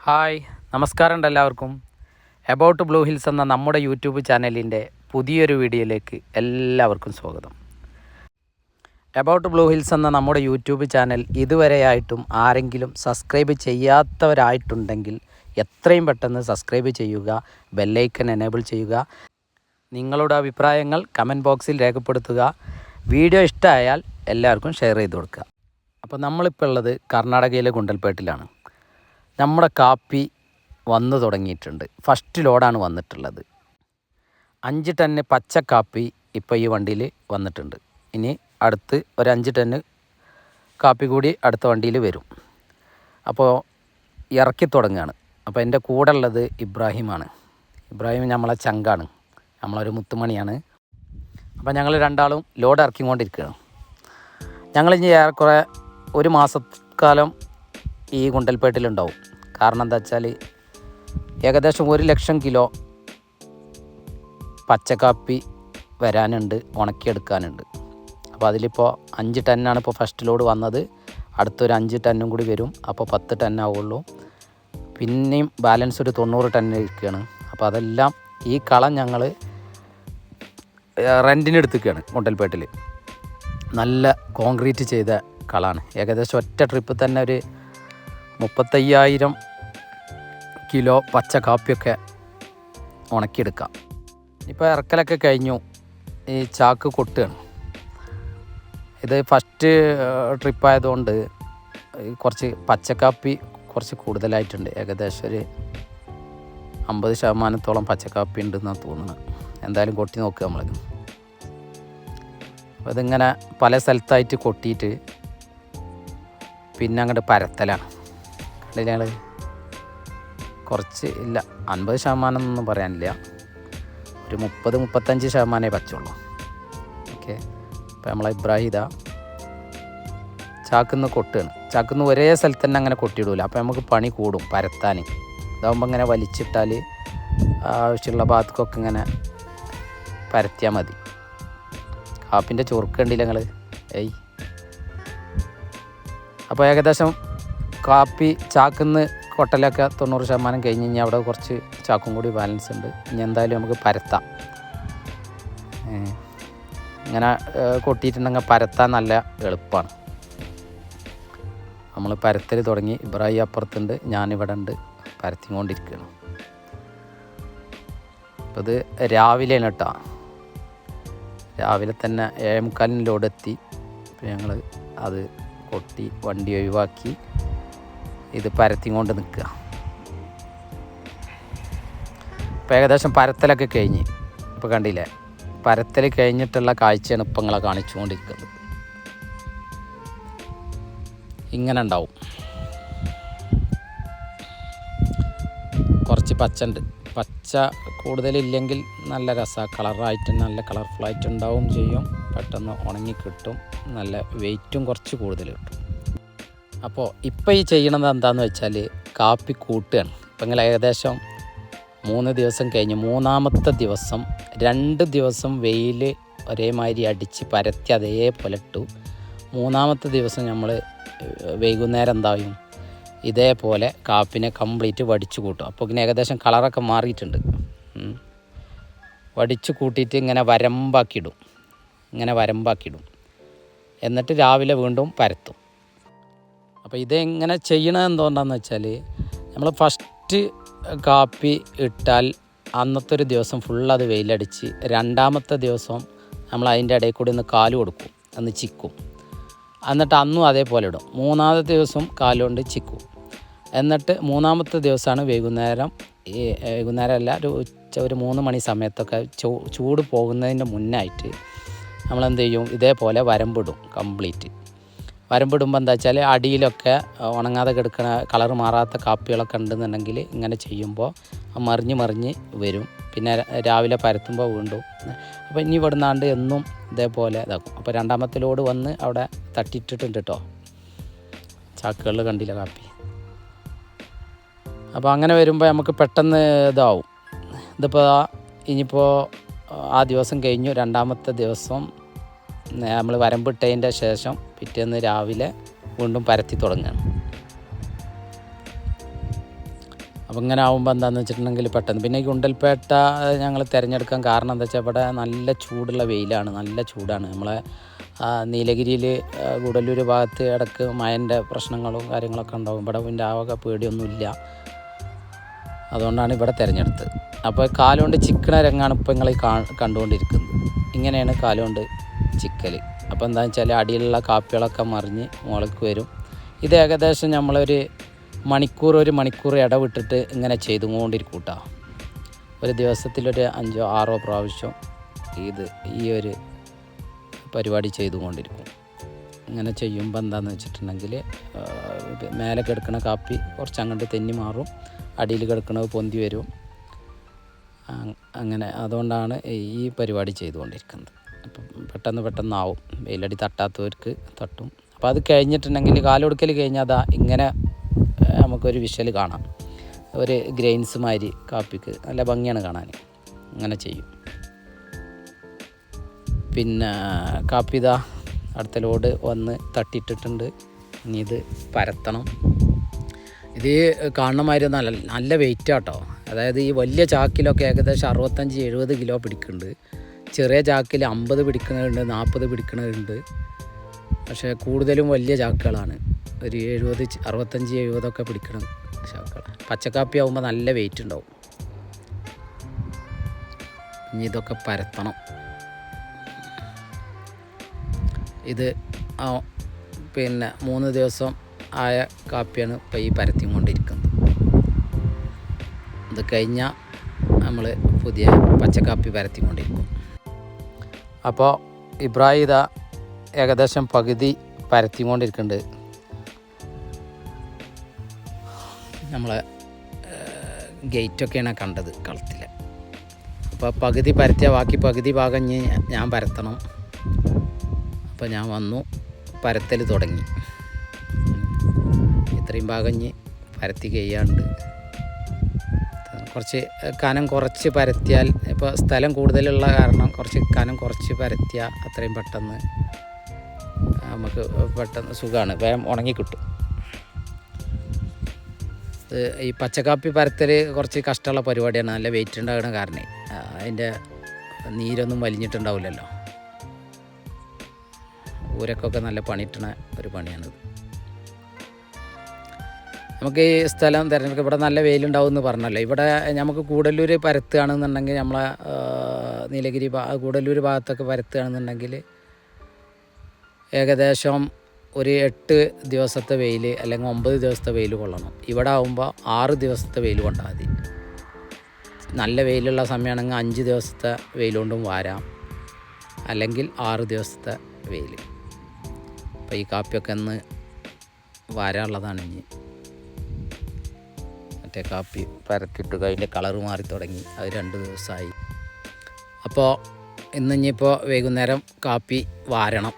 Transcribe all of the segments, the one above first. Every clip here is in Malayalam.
ഹായ് നമസ്കാരമുണ്ട് എല്ലാവർക്കും. എബൌട്ട് ബ്ലൂ ഹിൽസ് എന്ന നമ്മുടെ യൂട്യൂബ് ചാനലിൻ്റെ പുതിയൊരു വീഡിയോയിലേക്ക് എല്ലാവർക്കും സ്വാഗതം. എബൌട്ട് ബ്ലൂ ഹിൽസ് എന്ന നമ്മുടെ യൂട്യൂബ് ചാനൽ ഇതുവരെയായിട്ടും ആരെങ്കിലും സബ്സ്ക്രൈബ് ചെയ്യാത്തവരായിട്ടുണ്ടെങ്കിൽ എത്രയും പെട്ടെന്ന് സബ്സ്ക്രൈബ് ചെയ്യുക, ബെല്ലൈക്കൺ എനേബിൾ ചെയ്യുക. നിങ്ങളുടെ അഭിപ്രായങ്ങൾ കമൻറ്റ് ബോക്സിൽ രേഖപ്പെടുത്തുക. വീഡിയോ ഇഷ്ടമായാൽ എല്ലാവർക്കും ഷെയർ ചെയ്ത് കൊടുക്കുക. അപ്പോൾ നമ്മളിപ്പോൾ ഉള്ളത് കർണാടകയിലെ ഗുണ്ടൽപേട്ടിലാണ്. നമ്മുടെ കാപ്പി വന്നു തുടങ്ങിയിട്ടുണ്ട്. ഫസ്റ്റ് ലോഡാണ് വന്നിട്ടുള്ളത്. 5 ടണ്ണ് പച്ചക്കാപ്പി ഇപ്പോൾ ഈ വണ്ടിയിൽ വന്നിട്ടുണ്ട്. ഇനി അടുത്ത് ഒരു 5 ടണ്ണ് കാപ്പി കൂടി അടുത്ത വണ്ടിയിൽ വരും. അപ്പോൾ ഇറക്കി തുടങ്ങുകയാണ്. അപ്പോൾ എൻ്റെ കൂടെ ഉള്ളത് ഇബ്രാഹിമാണ്. ഇബ്രാഹിം നമ്മളെ ചങ്കാണ്, നമ്മളൊരു മുത്തുമണിയാണ്. അപ്പോൾ ഞങ്ങൾ രണ്ടാളും ലോഡ് ഇറക്കിക്കൊണ്ടിരിക്കുകയാണ്. ഞങ്ങളിനി ഏറെക്കുറെ ഒരു മാസക്കാലം ഈ ഗുണ്ടൽപേട്ടിലുണ്ടാവും. കാരണം എന്താ വെച്ചാൽ ഏകദേശം 1 ലക്ഷം കിലോ പച്ചക്കാപ്പി വരാനുണ്ട്, ഉണക്കിയെടുക്കാനുണ്ട്. അപ്പോൾ അതിലിപ്പോൾ 5 ടണ്ണാണ് ഇപ്പോൾ ഫസ്റ്റ് ലോഡ് വന്നത്. അടുത്തൊരു 5 ടണ്ണും കൂടി വരും. അപ്പോൾ 10 ടണ്ണാവുള്ളൂ. പിന്നെയും ബാലൻസ് ഒരു 90 ടണ്ണ് ഇരിക്കുകയാണ്. അപ്പോൾ അതെല്ലാം ഈ കളം ഞങ്ങൾ റെൻറ്റിന് എടുത്തിരിക്കുകയാണ്. ഗുണ്ടൽപേട്ടിൽ നല്ല കോൺക്രീറ്റ് ചെയ്ത കളമാണ്. ഏകദേശം ഒറ്റ ട്രിപ്പ് തന്നെ ഒരു 35,000 കിലോ പച്ച കാപ്പിയൊക്കെ ഉണക്കിയെടുക്കാം. ഇപ്പോൾ ഇറക്കലൊക്കെ കഴിഞ്ഞു. ഈ ചാക്ക് കൊട്ടുകയാണ്. ഇത് ഫസ്റ്റ് ട്രിപ്പായതുകൊണ്ട് കുറച്ച് പച്ചക്കാപ്പി കുറച്ച് കൂടുതലായിട്ടുണ്ട്. ഏകദേശം ഒരു 50% പച്ചക്കാപ്പി ഉണ്ടെന്നാണ് തോന്നുന്നത്. എന്തായാലും കൊട്ടി നോക്കുക നമ്മൾ. അപ്പോൾ ഇതിങ്ങനെ പല സ്ഥലത്തായിട്ട് കൊട്ടിയിട്ട് പിന്നെ അങ്ങോട്ട് പരത്തലാണ്. ഞങ്ങൾ കുറച്ച് ഇല്ല, 50% എന്നൊന്നും പറയാനില്ല, ഒരു 30-35% പറ്റുള്ളൂ. ഓക്കെ. അപ്പോൾ നമ്മളെ ഇബ്രാഹിം ഇതാ ചാക്കുന്ന് കൊട്ടുകയാണ്. ചാക്കുന്ന് ഒരേ സ്ഥലത്ത് തന്നെ അങ്ങനെ കൊട്ടിയിടൂല. അപ്പോൾ നമുക്ക് പണി കൂടും പരത്താൻ. ഇതാകുമ്പോൾ ഇങ്ങനെ വലിച്ചിട്ടാൽ ആവശ്യമുള്ള ഭാഗത്തൊക്കെ ഇങ്ങനെ പരത്തിയാൽ മതി. കാപ്പിൻ്റെ ചൊറുക്കണ്ടില്ല ഞങ്ങൾ. അപ്പോൾ ഏകദേശം കാപ്പി ചാക്കുന്ന് കൊട്ടലൊക്കെ 90% കഴിഞ്ഞ് കഴിഞ്ഞാൽ അവിടെ കുറച്ച് ചാക്കും കൂടി ബാലൻസ് ഉണ്ട്. ഇനി എന്തായാലും നമുക്ക് പരത്താം. ഇങ്ങനെ കൊട്ടിയിട്ടുണ്ടെങ്കിൽ പരത്താൻ നല്ല എളുപ്പമാണ്. നമ്മൾ പരത്തൽ തുടങ്ങി. ഇബ്രാഹിം അപ്പുറത്തുണ്ട്, ഞാനിവിടെ ഉണ്ട്, പരത്തിക്കൊണ്ടിരിക്കുകയാണ്. അപ്പോൾ ഇത് രാവിലെയാണ് കേട്ടോ. രാവിലെ തന്നെ 7:45 ലോഡ് എത്തി. അപ്പോൾ ഞങ്ങൾ അത് കൊട്ടി വണ്ടി ഒഴിവാക്കി ഇത് പരത്തിക്കൊണ്ട് നിൽക്കുക. ഇപ്പോൾ ഏകദേശം പരത്തലൊക്കെ കഴിഞ്ഞ്, ഇപ്പോൾ കണ്ടില്ലേ, പരത്തൽ കഴിഞ്ഞിട്ടുള്ള കാഴ്ചയാണ് ഇപ്പം നിങ്ങളെ കാണിച്ചുകൊണ്ടിരിക്കുന്നത്. ഇങ്ങനെ ഉണ്ടാവും. കുറച്ച് പച്ചണ്ട്. പച്ച കൂടുതലില്ലെങ്കിൽ നല്ല രസമാണ്. കളറായിട്ട് നല്ല കളർഫുള്ളായിട്ട് ഉണ്ടാവും ചെയ്യും. പെട്ടെന്ന് ഉണങ്ങി കിട്ടും. നല്ല വെയിറ്റും കുറച്ച് കൂടുതൽ കിട്ടും. അപ്പോൾ ഇപ്പോൾ ഈ ചെയ്യണത് എന്താണെന്ന് വെച്ചാൽ കാപ്പി കൂട്ടുകയാണ്. ഇപ്പം നിങ്ങൾ ഏകദേശം 3 ദിവസം കഴിഞ്ഞ് 3ാമത്തെ ദിവസം 2 ദിവസം വെയിൽ ഒരേമാതിരി അടിച്ച് പരത്തി അതേപോലെ ഇട്ടു. 3ാമത്തെ ദിവസം നമ്മൾ വൈകുന്നേരം എന്തായും ഇതേപോലെ കാപ്പിനെ കംപ്ലീറ്റ് വടിച്ചു കൂട്ടും. അപ്പോൾ ഇങ്ങനെ ഏകദേശം കളറൊക്കെ മാറിയിട്ടുണ്ട്. വടിച്ചു കൂട്ടിയിട്ട് ഇങ്ങനെ വരമ്പാക്കിയിടും. എന്നിട്ട് രാവിലെ വീണ്ടും പരത്തും. അപ്പോൾ ഇതെങ്ങനെ ചെയ്യണത് എന്തുകൊണ്ടാണെന്ന് വെച്ചാൽ നമ്മൾ ഫസ്റ്റ് കാപ്പി ഇട്ടാൽ അന്നത്തെ ഒരു ദിവസം ഫുള്ളത് വെയിലടിച്ച് 2ാമത്തെ ദിവസം നമ്മൾ അതിൻ്റെ ഇടയിൽ കൂടി ഒന്ന് കാല് കൊടുക്കും, ഒന്ന് ചിക്കും. എന്നിട്ട് അന്നും അതേപോലെ ഇടും. 3ാമത്തെ ദിവസം കാലുകൊണ്ട് ചിക്കും. എന്നിട്ട് 3ാമത്തെ ദിവസമാണ് വൈകുന്നേരമല്ല, ഒരു 3 മണി സമയത്തൊക്കെ ചൂട് പോകുന്നതിൻ്റെ മുന്നായിട്ട് നമ്മളെന്ത് ചെയ്യും, ഇതേപോലെ വരമ്പിടും. കംപ്ലീറ്റ് വരമ്പിടുമ്പോൾ എന്താ വെച്ചാൽ അടിയിലൊക്കെ ഉണങ്ങാതെ കിടക്കുന്ന കളർ മാറാത്ത കാപ്പികളൊക്കെ ഉണ്ടെന്നുണ്ടെങ്കിൽ ഇങ്ങനെ ചെയ്യുമ്പോൾ മറിഞ്ഞ് വരും. പിന്നെ രാവിലെ പരത്തുമ്പോൾ വീണ്ടും. അപ്പോൾ ഇനി ഇവിടുന്നാണ്ട് എന്നും ഇതേപോലെ ഇതാക്കും. അപ്പോൾ 2ാമത്തെ ലോഡ് വന്ന് അവിടെ തട്ടിയിട്ടിട്ടുണ്ട് കേട്ടോ. ചാക്കുകളിൽ കണ്ടില്ല കാപ്പി. അപ്പോൾ അങ്ങനെ വരുമ്പോൾ നമുക്ക് പെട്ടെന്ന് ഇതാവും. ഇതിപ്പോൾ ഇനിയിപ്പോൾ ആ ദിവസം കഴിഞ്ഞു. 2ാമത്തെ ദിവസം നമ്മൾ വരമ്പിട്ടതിൻ്റെ ശേഷം പിറ്റേന്ന് രാവിലെ വീണ്ടും പരത്തി തുടങ്ങുകയാണ്. അപ്പോൾ ഇങ്ങനെ ആകുമ്പോൾ എന്താണെന്ന് വെച്ചിട്ടുണ്ടെങ്കിൽ പെട്ടെന്ന് പിന്നെ ഈ ഗുണ്ടൽപേട്ട ഞങ്ങൾ തിരഞ്ഞെടുക്കാൻ കാരണം എന്താ വെച്ചാൽ ഇവിടെ നല്ല ചൂടുള്ള വെയിലാണ്, നല്ല ചൂടാണ്. നമ്മളെ നീലഗിരിയിൽ ഗൂഡല്ലൂർ ഭാഗത്ത് ഇടയ്ക്ക് മഴൻ്റെ പ്രശ്നങ്ങളും കാര്യങ്ങളൊക്കെ ഉണ്ടാകും. ഇവിടെ പിന്നെ ആകെ പേടിയൊന്നുമില്ല, അതുകൊണ്ടാണ് ഇവിടെ തിരഞ്ഞെടുത്തത്. അപ്പോൾ കാലുകൊണ്ട് ചിക്കണ രംഗമാണ് ഇപ്പോൾ നിങ്ങൾ കണ്ടുകൊണ്ടിരിക്കുന്നത്. ഇങ്ങനെയാണ് കാലുകൊണ്ട് ചിക്കൽ. അപ്പോൾ എന്താണെന്ന് വെച്ചാൽ അടിയിലുള്ള കാപ്പികളൊക്കെ മറിഞ്ഞ് മുളയ്ക്ക് വരും. ഇത് ഏകദേശം നമ്മളൊരു ഒരു മണിക്കൂർ ഇടവിട്ടിട്ട് ഇങ്ങനെ ചെയ്തുകൊണ്ടിരിക്കും കേട്ടോ. ഒരു ദിവസത്തിലൊരു 5-6 പ്രാവശ്യം ഈ ഒരു പരിപാടി ചെയ്തുകൊണ്ടിരിക്കും. ഇങ്ങനെ ചെയ്യുമ്പോൾ എന്താണെന്ന് വെച്ചിട്ടുണ്ടെങ്കിൽ മേലെ കിടക്കുന്ന കാപ്പി കുറച്ച് അങ്ങോട്ട് തെന്നി മാറും, അടിയിൽ കിടക്കുന്നത് പൊന്തി വരും. അങ്ങനെ അതുകൊണ്ടാണ് ഈ പരിപാടി ചെയ്തുകൊണ്ടിരിക്കുന്നത്. അപ്പം പെട്ടെന്നാവും, വെയിലടി തട്ടാത്തവർക്ക് തട്ടും. അപ്പോൾ അത് കഴിഞ്ഞിട്ടുണ്ടെങ്കിൽ കാലൊടുക്കൽ കഴിഞ്ഞാൽ ഇങ്ങനെ നമുക്കൊരു വിഷ്വൽ കാണാം, ഒരു ഗ്രെയിൻസ് മാതിരി കാപ്പിക്ക് നല്ല ഭംഗിയാണ് കാണാൻ. അങ്ങനെ ചെയ്യും. പിന്നെ കാപ്പി അടുത്ത ലോഡ് വന്ന് തട്ടിയിട്ടിട്ടുണ്ട്. ഇനി ഇത് പരത്തണം. ഇത് കാണുന്ന മാതിരി നല്ല വെയിറ്റ് ആട്ടോ. അതായത് ഈ വലിയ ചാക്കിലൊക്കെ ഏകദേശം 65-70 കിലോ പിടിക്കുന്നുണ്ട്. ചെറിയ ചാക്കിൽ 50 പിടിക്കുന്നതുണ്ട്, 40 പിടിക്കുന്നതുണ്ട്. പക്ഷേ കൂടുതലും വലിയ ചാക്കുകളാണ്, ഒരു 65-70 പിടിക്കണം ചാക്കുകൾ. പച്ചക്കാപ്പി ആകുമ്പോൾ നല്ല വെയിറ്റ് ഉണ്ടാവും. ഇനി ഇതൊക്കെ പരത്തണം. ഇത് പിന്നെ 3 ദിവസം ആയ കാപ്പിയാണ് ഇപ്പോൾ ഈ പരത്തി കൊണ്ടിരിക്കുന്നത്. ഇത് കഴിഞ്ഞാൽ നമ്മൾ പുതിയ പച്ചക്കാപ്പി പരത്തിക്കൊണ്ടിരിക്കും. അപ്പോൾ ഇബ്രാഹിം ഏകദേശം പകുതി പരത്തിക്കൊണ്ടിരിക്കുന്നുണ്ട്. നമ്മളെ ഗേറ്റൊക്കെയാണ് കണ്ടത് കളത്തിൽ. അപ്പോൾ പകുതി പരത്തിയ ബാക്കി പകുതി ഭാഗം ഞാൻ പരത്തണം. അപ്പോൾ ഞാൻ വന്നു, പരത്തൽ തുടങ്ങി. ഇത്രയും ഭാഗം പരത്തി കഴിയാണ്ട് കുറച്ച് കനം കുറച്ച് പരത്തിയാൽ, ഇപ്പോൾ സ്ഥലം കൂടുതലുള്ള കാരണം കുറച്ച് കനം കുറച്ച് പരത്തിയാൽ അത്രയും പെട്ടെന്ന് നമുക്ക് സുഖമാണ്, വേഗം ഉണങ്ങിക്കിട്ടും. ഈ പച്ചക്കാപ്പി പരത്തൽ കുറച്ച് കഷ്ടമുള്ള പരിപാടിയാണ്, നല്ല വെയിറ്റ് ഉണ്ടാകുന്ന കാരണം അതിൻ്റെ നീരൊന്നും വലിഞ്ഞിട്ടുണ്ടാവില്ലല്ലോ. ഊരക്കൊക്കെ നല്ല പണിയിട്ടുന്ന ഒരു പണിയാണിത്. നമുക്ക് ഈ സ്ഥലം തിരഞ്ഞെടുക്കുക, ഇവിടെ നല്ല വെയിലുണ്ടാവും എന്ന് പറഞ്ഞല്ലോ. ഇവിടെ നമുക്ക് കൂടല്ലൂർ പരത്തുകയാണെന്നുണ്ടെങ്കിൽ, നമ്മളെ നീലഗിരി കൂടല്ലൂർ ഭാഗത്തൊക്കെ പരത്തുകയാണെന്നുണ്ടെങ്കിൽ ഏകദേശം ഒരു 8 ദിവസത്തെ വെയിൽ അല്ലെങ്കിൽ 9 ദിവസത്തെ വെയിൽ കൊള്ളണം. ഇവിടെ ആകുമ്പോൾ 6 ദിവസത്തെ വെയിൽ കൊണ്ടാൽ മതി. നല്ല വെയിലുള്ള സമയമാണെങ്കിൽ 5 ദിവസത്തെ വെയിൽ കൊണ്ടും വാരാം, അല്ലെങ്കിൽ 6 ദിവസത്തെ വെയിൽ. അപ്പോൾ ഈ കാപ്പിയൊക്കെ ഒന്ന് വാരാനുള്ളതാണ്. ഇനി മറ്റേ കാപ്പി പരത്തിയിട്ട് അതിൻ്റെ കളറ് മാറി തുടങ്ങി, അത് 2 ദിവസമായി. അപ്പോൾ ഇന്നിപ്പോൾ വൈകുന്നേരം കാപ്പി വാരണം.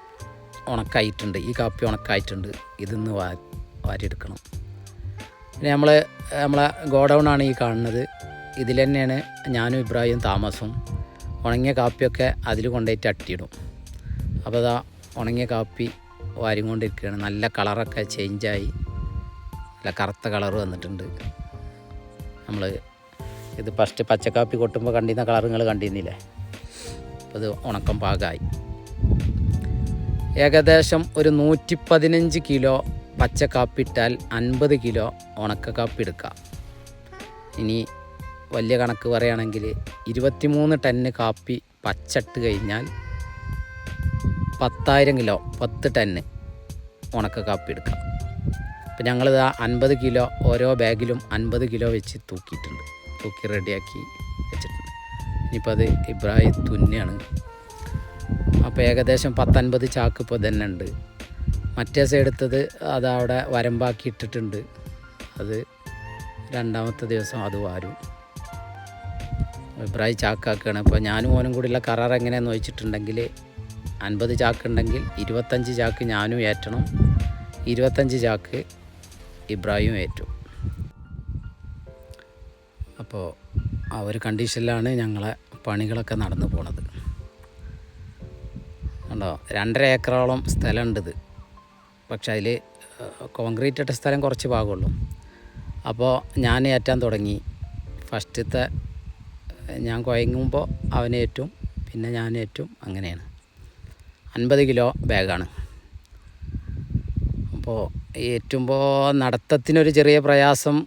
ഉണക്കായിട്ടുണ്ട്, ഈ കാപ്പി ഉണക്കായിട്ടുണ്ട്. ഇതിന്ന് വാരിയെടുക്കണം. പിന്നെ നമ്മളെ ഗോഡൗണാണ് ഈ കാണുന്നത്. ഇതിൽ തന്നെയാണ് ഞാനും ഇബ്രാഹിം താമസം. ഉണങ്ങിയ കാപ്പിയൊക്കെ അതിൽ കൊണ്ടുപോയിട്ട് അട്ടിയിടും. അപ്പോൾ ഉണങ്ങിയ കാപ്പി വാരിക്കൊണ്ടിരിക്കുകയാണ്. നല്ല കളറൊക്കെ ചേഞ്ചായി, നല്ല കറുത്ത കളറ് വന്നിട്ടുണ്ട്. നമ്മൾ ഇത് ഫസ്റ്റ് പച്ചക്കാപ്പി കൊട്ടുമ്പോൾ കണ്ടിരുന്ന കളർ നിങ്ങൾ കണ്ടിരുന്നില്ലേ? അപ്പോൾ ഇത് ഉണക്കം പാകമായി. ഏകദേശം ഒരു 115 കിലോ പച്ചക്കാപ്പി ഇട്ടാൽ 50 കിലോ ഉണക്കക്കാപ്പി എടുക്കാം. ഇനി വലിയ കണക്ക് പറയുകയാണെങ്കിൽ 23 ടണ്ണ് കാപ്പി പച്ചിട്ട് കഴിഞ്ഞാൽ 10,000 കിലോ 10 ടണ്ണ് ഉണക്കക്കാപ്പി എടുക്കാം. അപ്പം ഞങ്ങളിത് 50 കിലോ ഓരോ ബാഗിലും 50 കിലോ വെച്ച് തൂക്കിയിട്ടുണ്ട്, തൂക്കി റെഡിയാക്കി വെച്ചിട്ടുണ്ട്. ഇനിയിപ്പോൾ അത് ഇബ്രാഹിം തുന്നിയാണ്. അപ്പോൾ ഏകദേശം 10-50 ചാക്ക് ഇപ്പോൾ തന്നെ ഉണ്ട്. മറ്റേ സൈഡെടുത്തത് അതവിടെ വരമ്പാക്കി ഇട്ടിട്ടുണ്ട്. അത് 2ാമത്തെ ദിവസം അത് വാരും. ഇബ്രാഹിം ചാക്കാക്കുകയാണ്. അപ്പോൾ ഞാനും ഓനും കൂടിയുള്ള കരാർ എങ്ങനെയാണെന്ന് ചോദിച്ചിട്ടുണ്ടെങ്കിൽ 50 ചാക്ക് ഉണ്ടെങ്കിൽ 25 ചാക്ക് ഞാനും ഏറ്റണം, 25 ചാക്ക് ഇബ്രാഹിം ഏറ്റു. അപ്പോൾ ആ ഒരു കണ്ടീഷനിലാണ് ഞങ്ങളെ പണികളൊക്കെ നടന്നു പോണത്. കണ്ടോ, 2.5 ഏക്കറോളം സ്ഥലമുണ്ട് ഇത്. പക്ഷെ അതിൽ കോൺക്രീറ്റ് ഇട്ട സ്ഥലം കുറച്ച് ഭാഗമുള്ളൂ. അപ്പോൾ ഞാൻ ഏറ്റാൻ തുടങ്ങി. ഫസ്റ്റത്തെ ഞാൻ കുഴങ്ങുമ്പോൾ അവനേറ്റും, പിന്നെ ഞാനേറ്റും, അങ്ങനെയാണ്. 50 കിലോ ബാഗാണ്. അപ്പോൾ ഏറ്റുമ്പോൾ നടത്തത്തിനൊരു ചെറിയ പ്രയാസം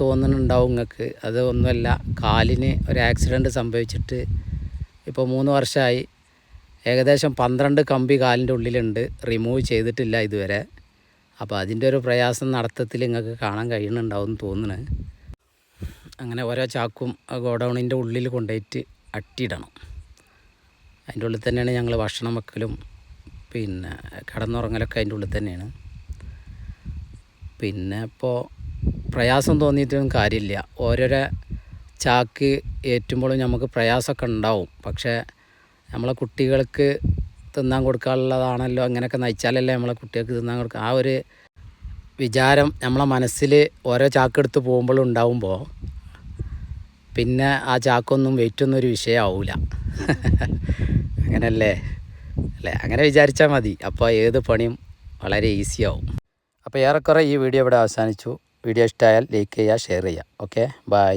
തോന്നുന്നുണ്ടാവും നിങ്ങൾക്ക്. അത് ഒന്നുമല്ല, കാലിന് ഒരു ആക്സിഡൻറ്റ് സംഭവിച്ചിട്ട് ഇപ്പോൾ 3 വർഷമായി. ഏകദേശം 12 കമ്പി കാലിൻ്റെ ഉള്ളിലുണ്ട്, റിമൂവ് ചെയ്തിട്ടില്ല ഇതുവരെ. അപ്പോൾ അതിൻ്റെ ഒരു പ്രയാസം നടത്തത്തിൽ നിങ്ങൾക്ക് കാണാൻ കഴിയുന്നുണ്ടാവും എന്ന് തോന്നുന്നു. അങ്ങനെ ഓരോ ചാക്കും ഗോഡൗണിൻ്റെ ഉള്ളിൽ കൊണ്ടുപോയിട്ട് അട്ടിയിടണം. അതിൻ്റെ ഉള്ളിൽ തന്നെയാണ് ഞങ്ങൾ ഭക്ഷണം വെക്കലും പിന്നെ കിടന്നുറങ്ങലൊക്കെ അതിൻ്റെ ഉള്ളിൽ തന്നെയാണ്. പിന്നെ ഇപ്പോൾ പ്രയാസം തോന്നിയിട്ടൊന്നും കാര്യമില്ല. ഓരോരോ ചാക്ക് ഏറ്റുമ്പോഴും നമുക്ക് പ്രയാസമൊക്കെ ഉണ്ടാവും. പക്ഷേ നമ്മളെ കുട്ടികൾക്ക് തിന്നാൻ കൊടുക്കാനുള്ളതാണല്ലോ, അങ്ങനെയൊക്കെ നയിച്ചാലല്ലേ നമ്മളെ കുട്ടികൾക്ക് തിന്നാൻ കൊടുക്കുക. ആ ഒരു വിചാരം നമ്മളെ മനസ്സിൽ ഓരോ ചാക്കെടുത്ത് പോകുമ്പോഴും ഉണ്ടാവുമ്പോൾ പിന്നെ ആ ചാക്കൊന്നും വെയിറ്റൊന്നും ഒരു വിഷയമാവില്ല. അങ്ങനല്ലേ അല്ലേ? അങ്ങനെ വിചാരിച്ചാൽ മതി. അപ്പോൾ ഏത് പണിയും വളരെ ഈസിയാവും. അപ്പോൾ ഏറെക്കുറെ ഈ വീഡിയോ ഇവിടെ അവസാനിച്ചു. വീഡിയോ ഇഷ്ടമായാൽ ലൈക്ക് ചെയ്യുക, ഷെയർ ചെയ്യുക. Okay, by.